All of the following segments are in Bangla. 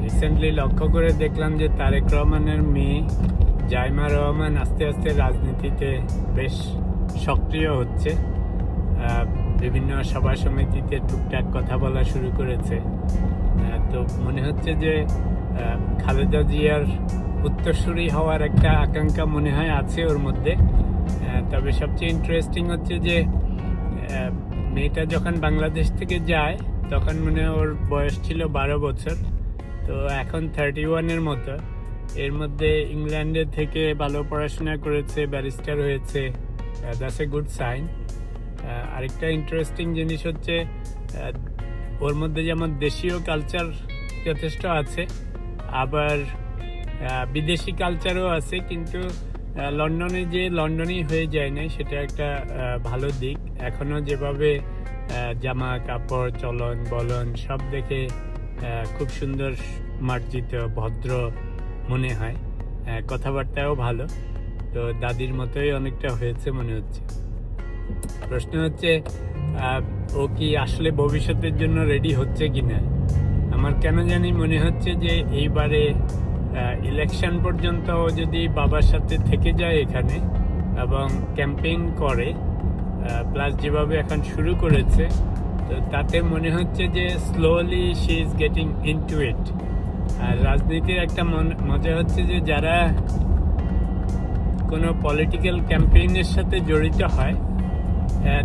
রিসেন্টলি লক্ষ্য করে দেখলাম যে তারেক রহমানের মেয়ে জাইমা রহমান আস্তে আস্তে রাজনীতিতে বেশ সক্রিয় হচ্ছে। বিভিন্ন সভা সমিতিতে টুকটাক কথা বলা শুরু করেছে। তো মনে হচ্ছে যে খালেদা জিয়ার উত্তরসূরি হওয়ার একটা আকাঙ্ক্ষা মনে হয় আছে ওর মধ্যে। তবে সবচেয়ে ইন্টারেস্টিং হচ্ছে যে মেয়েটা যখন বাংলাদেশ থেকে যায় তখন মনে হয় ওর বয়স ছিল 12 বছর, তো এখন 31-এর মতো। এর মধ্যে ইংল্যান্ডে থেকে ভালো পড়াশোনা করেছে, ব্যারিস্টার হয়েছে, দ্যাটস এ গুড সাইন। আরেকটা ইন্টারেস্টিং জিনিস হচ্ছে ওর মধ্যে যেমন দেশীয় কালচার যথেষ্ট আছে, আবার বিদেশি কালচারও আছে, কিন্তু লন্ডনে যে লন্ডনই হয়ে যায় না, সেটা একটা ভালো দিক। এখনও যেভাবে জামা কাপড় চলন বলন সব দেখে খুব সুন্দর, মার্জিত, ভদ্র মনে হয়। কথাবার্তাও ভালো, তো দাদির মতোই অনেকটা হয়েছে মনে হচ্ছে। প্রশ্ন হচ্ছে ও কি আসলে ভবিষ্যতের জন্য রেডি হচ্ছে কিনা। আমার কেন জানি মনে হচ্ছে যে এইবারে ইলেকশন পর্যন্ত ও যদি বাবার সাথে থেকে যায় এখানে এবং ক্যাম্পেইন করে, প্লাস যেভাবে এখন শুরু করেছে, তো তাতে মনে হচ্ছে যে slowly she is getting into it. আর রাজনীতির একটা মজা হচ্ছে যে যারা কোনো পলিটিক্যাল ক্যাম্পেইনের সাথে জড়িত হয়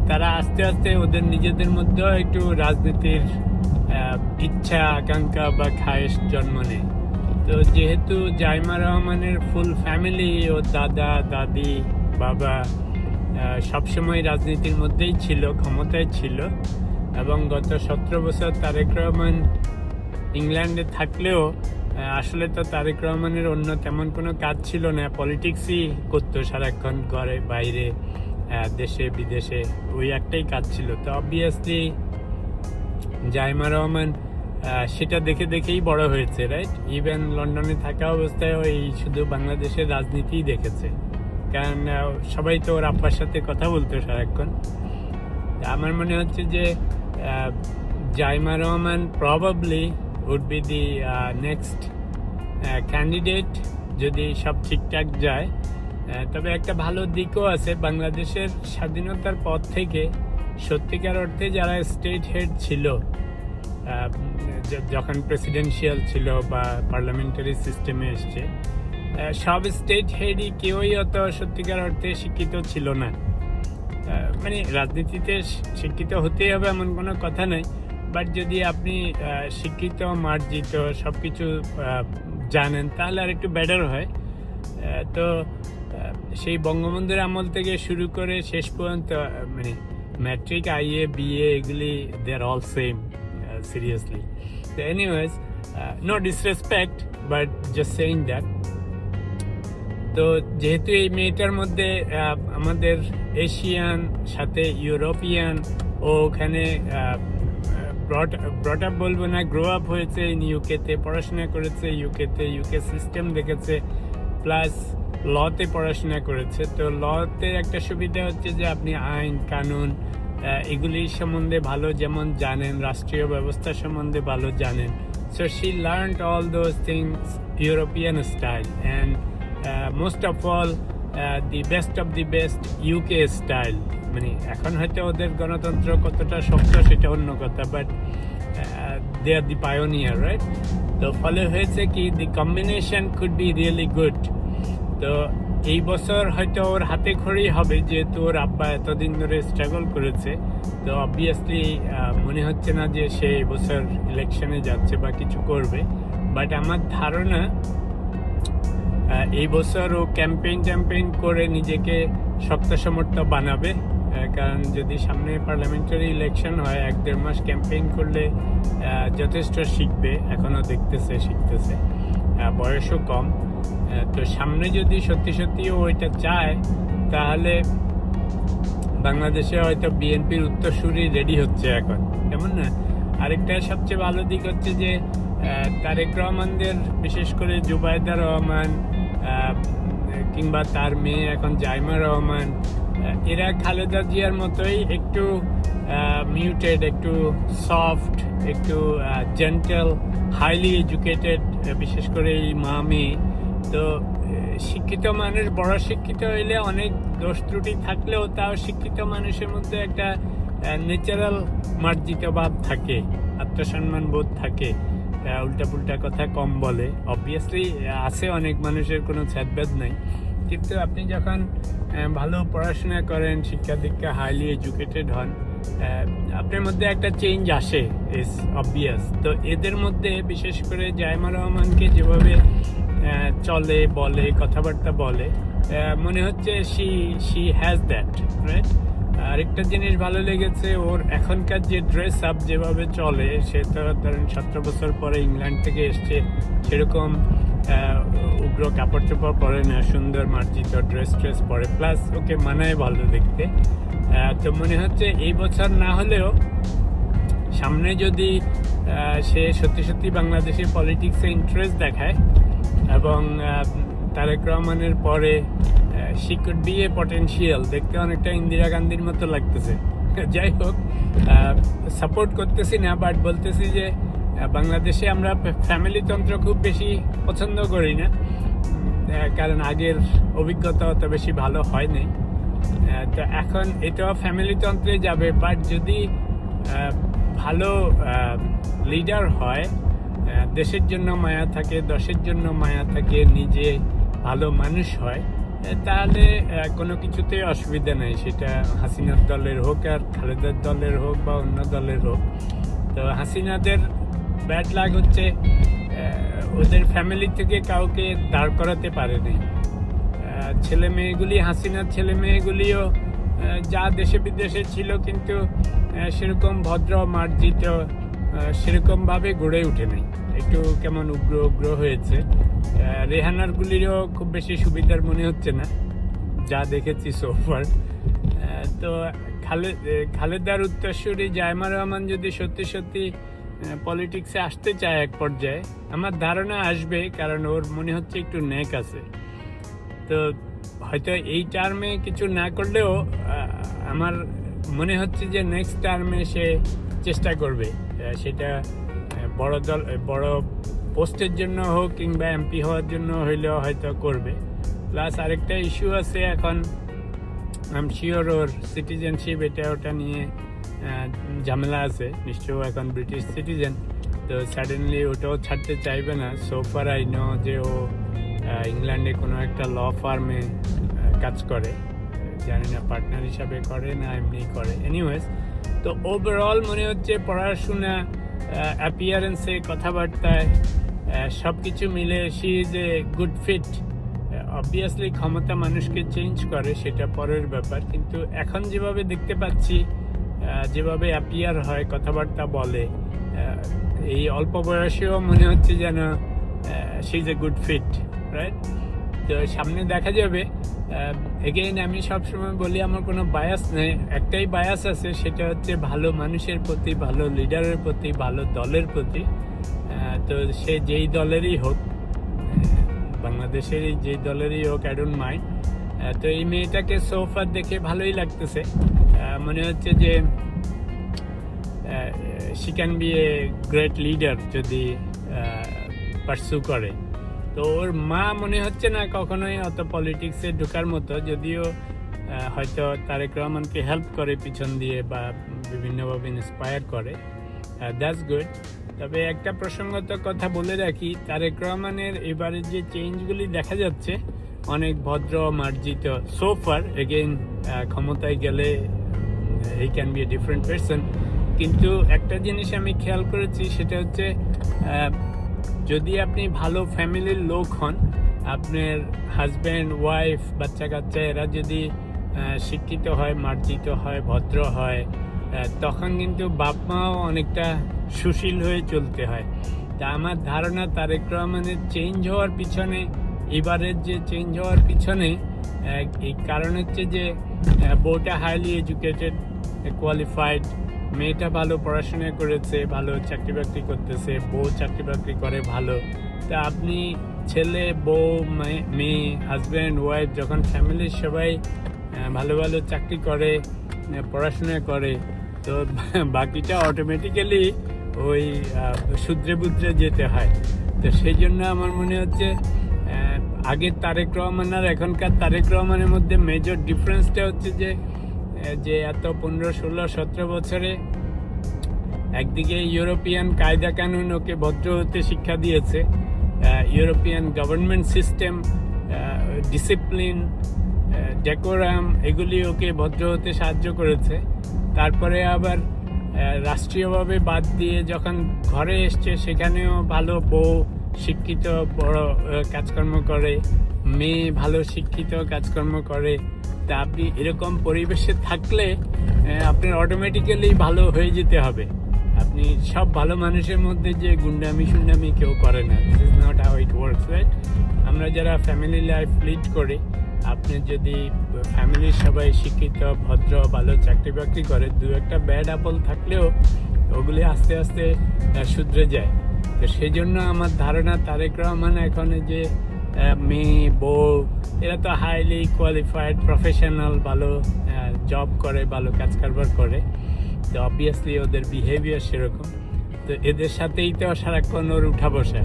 তারা আস্তে আস্তে ওদের নিজেদের মধ্যেও একটু রাজনীতির ইচ্ছা, আকাঙ্ক্ষা বা খায়েশ জন্ম নেয়। তো যেহেতু জাইমা রহমানের ফুল ফ্যামিলি, ও দাদা দাদি বাবা সবসময় রাজনীতির মধ্যেই ছিল, ক্ষমতায় ছিল, এবং গত 17 বছর তারেক রহমান ইংল্যান্ডে থাকলেও আসলে তো তারেক রহমানের অন্য তেমন কোনো কাজ ছিল না, পলিটিক্সই করতো সারাক্ষণ, ঘরে বাইরে দেশে বিদেশে ওই একটাই কাজ ছিল। তো অবভিয়াসলি জাইমা রহমান সেটা দেখে দেখেই বড় হয়েছে, রাইট? ইভেন লন্ডনে থাকা অবস্থায় ওই শুধু বাংলাদেশের রাজনীতিই দেখেছে, কারণ সবাই তো ওর আব্বার সাথে কথা বলতো সারাক্ষণ। আমার মনে হচ্ছে যে Zaima Rahman probably would be the next candidate যদি সব ঠিকঠাক যায়। তবে একটা ভালো দিকও আছে, বাংলাদেশের স্বাধীনতার পর থেকে সত্যিকার অর্থে যারা স্টেট হেড ছিল, যখন প্রেসিডেন্সিয়াল ছিল বা পার্লামেন্টারি সিস্টেমে এসছে, সব স্টেট হেডই কেউই অত সত্যিকার অর্থে শিক্ষিত ছিল না। মানে রাজনীতিতে শিক্ষিত হতেই হবে এমন কোনো কথা নাই, বাট যদি আপনি শিক্ষিত, মার্জিত, সব কিছু জানেন তাহলে আর একটু বেটার হয়। তো সেই বঙ্গবন্ধুর আমল থেকে শুরু করে শেষ পর্যন্ত মানে ম্যাট্রিক, আইএ, বিএ এগুলি they are all same, seriously. তো anyways, no disrespect, but just saying that. তো যেহেতু এই মেয়েটার মধ্যে আমাদের এশিয়ান সাথে ইউরোপিয়ান, ও ওখানে ব্রট আপ বলবো না, গ্রো আপ হয়েছে ইউকেতে, পড়াশোনা করেছে ইউকেতে, ইউকে সিস্টেম দেখেছে, প্লাস লতে পড়াশোনা করেছে। তো লতে একটা সুবিধা হচ্ছে যে আপনি আইন কানুন এগুলির সম্বন্ধে ভালো যেমন জানেন, রাষ্ট্রীয় ব্যবস্থা সম্বন্ধে ভালো জানেন। So she learned all those things European style, and most of all the best of the best UK style. মানে এখন হয়তো ওদের গণতন্ত্র কতটা শক্ত সেটা অন্য কথা, but they are the pioneer, right? তো ফলে হয়েছে কি, the combination could be really good. তো এই বছর হয়তো ওর হাতে খড়ি হবে, যেহেতু ওর আব্বা এতদিন ধরে স্ট্রাগল করেছে। তো অবভিয়াসলি মনে হচ্ছে না যে সে এই বছর ইলেকশনে যাচ্ছে বা কিছু করবে, বাট আমার ধারণা এই বছর ও ক্যাম্পেইন করে নিজেকে শক্ত সমর্থ বানাবে। কারণ যদি সামনে পার্লামেন্টারি ইলেকশন হয়, 1-1.5 মাস ক্যাম্পেইন করলে যথেষ্ট শিখবে, এখনও শিখতেছে, বয়সও কম। তো সামনে যদি সত্যি ওইটা চায়, তাহলে বাংলাদেশে হয়তো বিএনপির উত্তরসূরি রেডি হচ্ছে এখন, কেমন না? আরেকটা সবচেয়ে ভালো দিক হচ্ছে যে তারেক রহমানদের, বিশেষ করে জুবাইদা রহমান কিংবা তার মেয়ে এখন জাইমা রহমান, এরা খালেদা জিয়ার মতোই একটু মিউটেড, একটু সফট, একটু জেন্টেল, হাইলি এডুকেটেড বিশেষ করে এই মা মেয়ে। তো শিক্ষিত মানুষ বড় শিক্ষিত হইলে অনেক দোষ ত্রুটি থাকলেও তাও শিক্ষিত মানুষের মধ্যে একটা ন্যাচারাল মার্জিত ভাব থাকে, আত্মসম্মান বোধ থাকে, উল্টাপুল্টা কথা কম বলে। অবভিয়াসলি আছে অনেক মানুষের কোনো ছাদভেদ নাই, কিন্তু আপনি যখন ভালো পড়াশোনা করেন, শিক্ষা দীক্ষা হাইলি এডুকেটেড হন, আপনার মধ্যে একটা চেঞ্জ আসে, ইজ অবভিয়াস। তো এদের মধ্যে বিশেষ করে জাইমা রহমানকে যেভাবে চলে বলে, কথাবার্তা বলে, মনে হচ্ছে শি হ্যাজ দ্যাট, রাইট? আরেকটা জিনিস ভালো লেগেছে, ওর এখনকার যে ড্রেস আপ যেভাবে চলে, সে তো ধরেন 17 বছর পরে ইংল্যান্ড থেকে এসছে, সেরকম উগ্র কাপড় চোপড় পরে না, সুন্দর মার্জিত ড্রেস পরে, প্লাস ওকে মানায় ভালো দেখতে। তো মনে হচ্ছে এই বছর না হলেও সামনে যদি সে সত্যি সত্যি বাংলাদেশের পলিটিক্সে ইন্টারেস্ট দেখায় এবং তারেক রহমানের পরে she could B A potential. দেখতে অনেকটা ইন্দিরা গান্ধীর মতো লাগতেছে। যাই হোক, সাপোর্ট করতেছি না, বাট বলতেছি যে বাংলাদেশে আমরা ফ্যামিলিতন্ত্র খুব বেশি পছন্দ করি না, কারণ আগের অভিজ্ঞতা অত বেশি ভালো হয় নাই। তো এখন এটাও ফ্যামিলিতন্ত্রে যাবে, বাট যদি ভালো লিডার হয়, দেশের জন্য মায়া থাকে, দশের জন্য মায়া থাকে, নিজে ভালো মানুষ হয়, তাহলে কোনো কিছুতেই অসুবিধা নেই, সেটা হাসিনার দলের হোক আর খালেদার দলের হোক বা অন্য দলের হোক। তো হাসিনাদের ব্যাড লাগ হচ্ছে ওদের ফ্যামিলি থেকে কাউকে দাঁড় করাতে পারেনি। ছেলে মেয়েগুলি, হাসিনার ছেলে মেয়েগুলিও যা দেশে বিদেশে ছিল, কিন্তু সেরকম ভদ্র মার্জিত সেরকমভাবে গড়ে উঠে নাই, একটু কেমন উগ্র হয়েছে। রেহানারগুলিরও খুব বেশি সুবিধার মনে হচ্ছে না, যা দেখেছি সোফার। তো খালেদার উত্তরসূরি জাইমা রহমান যদি সত্যি সত্যি পলিটিক্সে আসতে চায় এক পর্যায়ে, আমার ধারণা আসবে, কারণ ওর মনে হচ্ছে একটু নেক আছে। তো হয়তো এই টার্মে কিছু না করলেও আমার মনে হচ্ছে যে নেক্সট টার্মে সে চেষ্টা করবে, সেটা বড় পোস্টের জন্য হোক কিংবা এমপি হওয়ার জন্য হইলেও হয়তো করবে। প্লাস আরেকটা ইস্যু আছে এখন, I am sure or citizenship এটা ওটা নিয়ে ঝামেলা আছে, নিশ্চয়ই এখন ব্রিটিশ সিটিজেন, তো সাডেনলি ওটাও ছাড়তে চাইবে না। সোফার আই নো যে ও ইংল্যান্ডে কোনো একটা ল ফার্মে কাজ করে, জানি না পার্টনার হিসাবে করে না এমনি করে। এনিওয়েজ, তো ওভারঅল মনে হচ্ছে পড়াশোনা, অ্যাপিয়ারেন্সে, কথাবার্তায় সব কিছু মিলে she is a good fit. Obviously ক্ষমতা মানুষকে চেঞ্জ করে, সেটা পরের ব্যাপার, কিন্তু এখন যেভাবে দেখতে পাচ্ছি, যেভাবে অ্যাপিয়ার হয়, কথাবার্তা বলে, এই অল্প বয়সেও মনে হচ্ছে যেন she is a good fit, right? তো সামনে দেখা যাবে। এগেইন আমি সবসময় বলি আমার কোনো বায়াস নেই, একটাই বায়াস আছে, সেটা হচ্ছে ভালো মানুষের প্রতি, ভালো লিডারের প্রতি, ভালো দলের প্রতি। তো সে যেই দলেরই হোক, বাংলাদেশের যেই দলেরই হোক, আই ডোন্ট মাইন্ড। তো এই মেয়েটাকে সোফার দেখে ভালোই লাগতেছে, মনে হচ্ছে যে she can B a great leader যদি পারসু করে। তো ওর মা মনে হচ্ছে না কখনোই অত পলিটিক্সে ঢোকার মতো, যদিও হয়তো তারেক রহমানকে হেল্প করে পিছন দিয়ে বা বিভিন্নভাবে ইন্সপায়ার করে, দ্যাটস গুড। তবে একটা প্রসঙ্গত কথা বলে রাখি, তারেক রহমানের এবারের যে চেঞ্জগুলি দেখা যাচ্ছে অনেক ভদ্র মার্জিত সোফার। এগেইন ক্ষমতায় গেলে he can B a different person, কিন্তু একটা জিনিস আমি খেয়াল করেছি, সেটা হচ্ছে যদি আপনি ভালো ফ্যামিলির লোক হন, আপনার হাজব্যান্ড, ওয়াইফ, বাচ্চা কাচ্চা এরা যদি শিক্ষিত হয়, মার্জিত হয়, ভদ্র হয়, তখন কিন্তু বাপ মাও অনেকটা সুশীল হয়ে চলতে হয়। তা আমার ধারণা তারেক রহমানের চেঞ্জ হওয়ার পিছনে, এবারের যে চেঞ্জ হওয়ার পিছনে এই কারণ হচ্ছে যে বউটা হাইলি এডুকেটেড, কোয়ালিফাইড, মেয়েটা ভালো পড়াশোনা করেছে, ভালো চাকরি বাকরি করতেছে, বউ চাকরি বাকরি করে ভালো। তা আপনি ছেলে, বউ, মেয়ে, হাজব্যান্ড, ওয়াইফ যখন ফ্যামিলির সবাই ভালো ভালো চাকরি করে, পড়াশোনা করে, তো বাকিটা অটোমেটিক্যালি ওই সূত্রে বুদ্রে যেতে হয়। তো সেই জন্য আমার মনে হচ্ছে আগের তারেক রহমান আর এখনকার তারেক রহমানের মধ্যে মেজর ডিফারেন্সটা হচ্ছে যে এত 15, 16, 17 বছরে একদিকে ইউরোপিয়ান কায়দা কানুন ওকে ভদ্র হতে শিক্ষা দিয়েছে, European government system, discipline, decorum, এগুলি ওকে ভদ্র হতে সাহায্য করেছে। তারপরে আবার রাষ্ট্রীয়ভাবে বাদ দিয়ে যখন ঘরে এসছে সেখানেও ভালো বউ, শিক্ষিত, বড় কাজকর্ম করে, মেয়ে ভালো শিক্ষিত কাজকর্ম করে। তা আপনি এরকম পরিবেশে থাকলে আপনার অটোমেটিক্যালি ভালো হয়ে যেতে হবে। আপনি সব ভালো মানুষের মধ্যে যে গুন্ডামি সুন্ডামি কেউ করে না, this is not how it works, right? আমরা যারা ফ্যামিলি লাইফ লিড করি, আপনি যদি ফ্যামিলির সবাই শিক্ষিত, ভদ্র, ভালো চাকরি বাকরি করে, দু একটা ব্যাড আপল থাকলেও ওগুলি আস্তে আস্তে শুধরে যায়। তো সেই জন্য আমার ধারণা তারেক রহমান এখন যে মেয়ে, বউ, এরা তো হাইলি কোয়ালিফাইড প্রফেশনাল, ভালো জব করে, ভালো কাজ কারবার করে। তো অবভিয়াসলি ওদের বিহেভিয়ার সেরকম। তো এদের সাথেই তো সারাক্ষণ ওর উঠা বসা।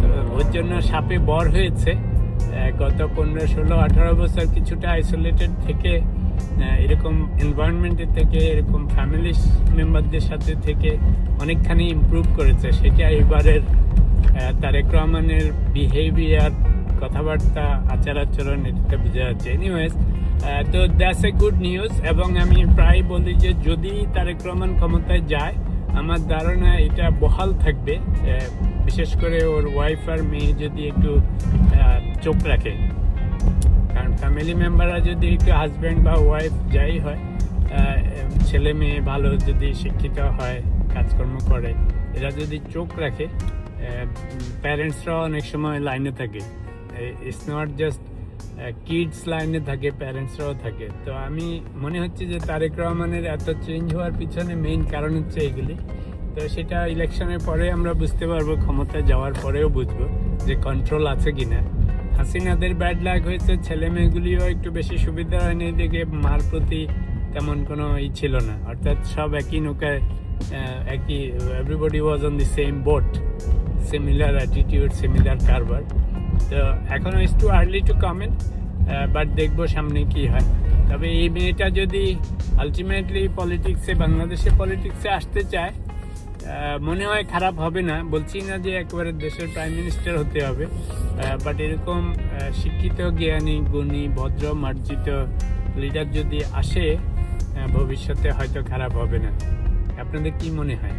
তো ওর জন্য সাপে বর হয়েছে। গত 15, 16, 18 বছর কিছুটা আইসোলেটেড থেকে, এরকম এনভায়রনমেন্টের থেকে, এরকম ফ্যামিলি মেম্বারদের সাথে থেকে অনেকখানি ইমপ্রুভ করেছে। সেটা এবারের তারেক রহমানের বিহেভিয়ার, কথাবার্তা, আচার আচরণ, এটাতে বোঝা যাচ্ছে। এনিওয়েজ, তো দ্যাটস এ গুড নিউজ। এবং আমি প্রায় বলি যে যদি তারেক রহমান ক্ষমতায় যায়, আমার ধারণা এটা বহাল থাকবে, বিশেষ করে ওর ওয়াইফ আর মেয়ে যদি একটু চোখ রাখে। কারণ ফ্যামিলি মেম্বাররা যদি একটু হাজব্যান্ড বা ওয়াইফ যাই হয়, ছেলে মেয়ে ভালো যদি শিক্ষিত হয়, কাজকর্ম করে, এরা যদি চোখ রাখে, প্যারেন্টসরাও অনেক সময় লাইনে থাকে। ইটস নট জাস্ট কিডস লাইনে থাকে, প্যারেন্টসরাও থাকে। তো আমি মনে হচ্ছে যে তারেক রহমানের এত চেঞ্জ হওয়ার পিছনে মেইন কারণ হচ্ছে এগুলি। তো সেটা ইলেকশনের পরে আমরা বুঝতে পারবো, ক্ষমতায় যাওয়ার পরেও বুঝবো যে কন্ট্রোল আছে কিনা। হাসিনাদের ব্যাড লাক হয়েছে, ছেলে মেয়েগুলিও একটু বেশি সুবিধা হয়নি, দেখে মার প্রতি তেমন কোনো ছিল না। অর্থাৎ সব একই নৌকায়, একই, everybody was on the same boat, similar attitude, similar কারবার। তো এখনও it's too early two comment, but দেখবো সামনে কি হয়। তবে এই মেয়েটা যদি আলটিমেটলি পলিটিক্সে, বাংলাদেশের পলিটিক্সে আসতে চায়, মনে হয় খারাপ হবে না। বলছি না যে একেবারে দেশের প্রাইম মিনিস্টার হতে হবে, বাট এরকম শিক্ষিত, জ্ঞানী, গুণী, ভদ্র, মার্জিত লিডার যদি আসে ভবিষ্যতে, হয়তো খারাপ হবে না। আপনাদের কি মনে হয়?